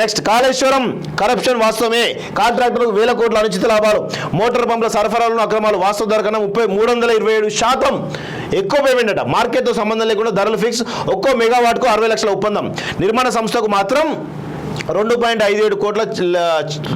Next Kaleshwaram corruption వాస్తవమే, కాంట్రాక్టర్లకు వేల కోట్ల అనుచిత లాభాలు, మోటార్ పంపుల సరఫరాలను అక్రమాలు, వాస్తవ ధర కన్నా 327% ఎక్కువ పేమెంట్ అట, మార్కెట్తో సంబంధం లేకుండా ధరలు ఫిక్స్, ఒక్కో మెగావాట్కు 60 లక్షల ఒప్పందం, నిర్మాణ సంస్థకు మాత్రం 2.57 కోట్ల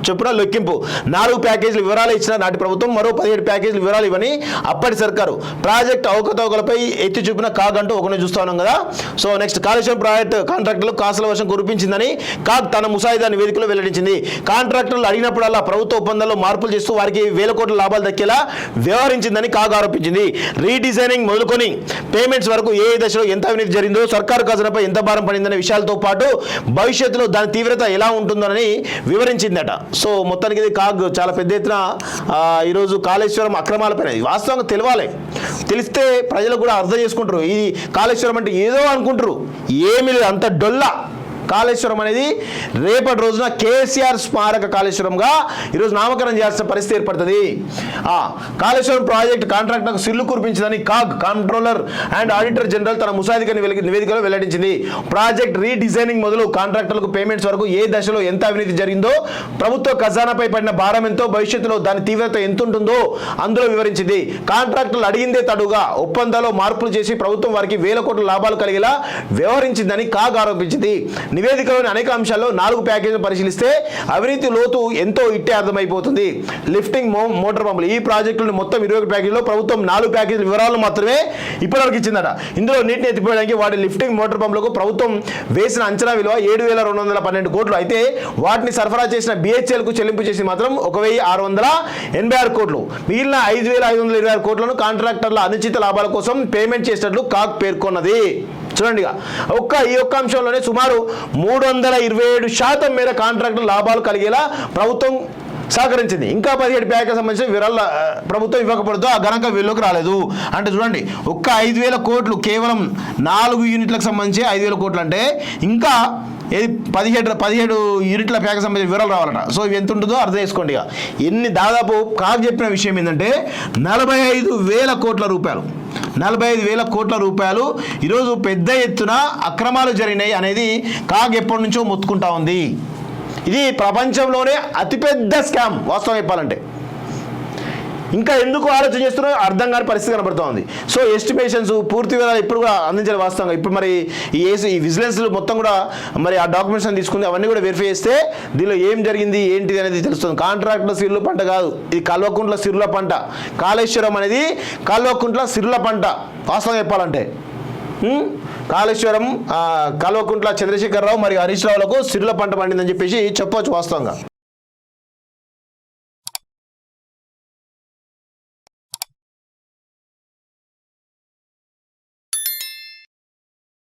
చొప్పున లెక్కింపు, 4 ప్యాకేజీల వివరాలు ఇచ్చిన నాటి ప్రభుత్వం, మరో 17 ప్యాకేజీల వివరాలు ఇవ్వని అప్పటి సర్కారు, ప్రాజెక్ట్ అవకతవకలపై ఎత్తి చూపిన కాగంటూ ఒకరిని చూస్తా ఉన్నాం కదా. సో నెక్స్ట్ కాళేశ్వరం ప్రాజెక్టు కాంట్రాక్టర్లు కాసుల వర్షం కురిపించిందని కాగ్ తన ముసాయిదా నివేదికలో వెల్లడించింది. కాంట్రాక్టర్లు అడిగినప్పుడల్లా ప్రభుత్వ ఒప్పందాల్లో మార్పులు చేస్తూ వారికి వేల కోట్ల లాభాలు దక్కేలా వ్యవహరించిందని కాగ్ ఆరోపించింది. రీడిజైనింగ్ మొదలుకొని పేమెంట్స్ వరకు ఏ దశలో ఎంత అవినీతి జరిగిందో, సర్కారు ఖజానాపై ఎంత భారం పడిందనే విషయాలతో పాటు భవిష్యత్తులో దాని తీవ్రత ఎలా ఉంటుందని వివరించిందట. సో మొత్తానికి ఇది కాగ్ చాలా పెద్ద ఎత్తున ఈరోజు కాళేశ్వరం అక్రమాలపైన వాస్తవంగా తెలవాలి, తెలిస్తే ప్రజలు కూడా అర్థం చేసుకుంటారు. ఇది కాళేశ్వరం అంటే ఏదో అనుకుంటారు, ఏమీ లేదు, అంత డొల్లా. కాళేశ్వరం అనేది రేపటి రోజున కేసీఆర్ స్మారక కాళేశ్వరంగా ఈరోజు నామకరణం చేయాల్సిన పరిస్థితి ఏర్పడుతుంది. కాళేశ్వరం ప్రాజెక్ట్ కాంట్రాక్టర్కు సిల్లు కురిపించిందని CAG controller and auditor general తన ముసాయిదా నివేదికలో వెల్లడించింది. ప్రాజెక్ట్ రీడిజైనింగ్ మొదలు కాంట్రాక్టర్లకు పేమెంట్స్ వరకు ఏ దశలో ఎంత అవినీతి జరిగిందో, ప్రభుత్వ ఖజానాపై పడిన భారం ఎంతో, భవిష్యత్తులో దాని తీవ్రత ఎంత ఉంటుందో అందులో వివరించింది. కాంట్రాక్టర్లు అడిగిందే తడుగా ఒప్పందాల్లో మార్పులు చేసి ప్రభుత్వం వారికి వేల కోట్ల లాభాలు కలిగేలా వ్యవహరించిందని కాగ్ ఆరోపించింది. నివేదికలోని అనేక అంశాల్లో 4 ప్యాకేజీలు పరిశీలిస్తే అవినీతి లోతు ఎంతో ఇట్టే అర్థమైపోతుంది. లిఫ్టింగ్ మోటార్ పంపులు, ఈ ప్రాజెక్టులను మొత్తం 21 ప్యాకేజీలో ప్రభుత్వం 4 ప్యాకేజీల వివరాలు మాత్రమే ఇప్పటివరకు ఇచ్చిందట. ఇందులో నీటిని ఎత్తిపోయడానికి వాటి లిఫ్టింగ్ మోటార్ పంపులకు ప్రభుత్వం వేసిన అంచనా విలువ 7,212 కోట్లు అయితే, వాటిని సరఫరా చేసిన BHELకు చెల్లింపు చేసి మాత్రం 1,686 కోట్లు. మిగిలిన 5,526 కోట్లను కాంట్రాక్టర్ల అనుచిత లాభాల కోసం పేమెంట్ చేసినట్లు కాగ్ పేర్కొన్నది. చూడండి, ఈ ఒక్క అంశంలోనే సుమారు 327% మేర కాంట్రాక్టర్ లాభాలు కలిగేలా ప్రభుత్వం సహకరించింది. ఇంకా 17 ప్యాకేజీకి సంబంధించిన వివరాలు ప్రభుత్వం ఇవ్వకపోవడంతో ఆ గణాంకం వీళ్ళలోకి రాలేదు. అంటే చూడండి, ఒక్క 5,000 కోట్లు కేవలం 4 యూనిట్లకు సంబంధించి 5,000 కోట్లు అంటే ఇంకా ఏది 17 యూనిట్ల ప్యాకేజ్ సంబంధించిన వివరాలు రావాలట. సో ఇవి ఎంత ఉంటుందో అర్థం చేసుకోండి. ఎన్ని దాదాపు కాగ్ చెప్పిన విషయం ఏంటంటే 45,000 కోట్ల రూపాయలు, 45,000 కోట్ల రూపాయలు ఈరోజు పెద్ద ఎత్తున అక్రమాలు జరిగినాయి అనేది కాగ్ ఎప్పటి నుంచో మొత్తుకుంటా ఉంది. ఇది ప్రపంచంలోనే అతిపెద్ద స్కామ్ వాస్తవం చెప్పాలంటే. ఇంకా ఎందుకు ఆలోచన చేస్తున్నారో అర్థం కాని పరిస్థితి కనబడుతూ ఉంది. సో ఎస్టిమేషన్స్ పూర్తి వివరాలు ఇప్పుడు కూడా అందించాలి వాస్తవంగా. ఇప్పుడు మరి ఈ విజిలెన్స్ మొత్తం కూడా మరి ఆ డాక్యుమెంట్స్ తీసుకుంది, అవన్నీ కూడా వెరిఫై చేస్తే దీనిలో ఏం జరిగింది ఏంటిది అనేది తెలుస్తుంది. కాంట్రాక్టుల సిరుల పంట కాదు, ఇది కల్వకుంట్ల సిరుల పంట. కాళేశ్వరం అనేది కల్వకుంట్ల సిరుల పంట వాస్తవం చెప్పాలంటే. కాళేశ్వరం కల్వకుంట్ల చంద్రశేఖరరావు మరియు హరీష్ రావులకు సిరుల పంట పండిందని చెప్పేసి చెప్పవచ్చు వాస్తవంగా.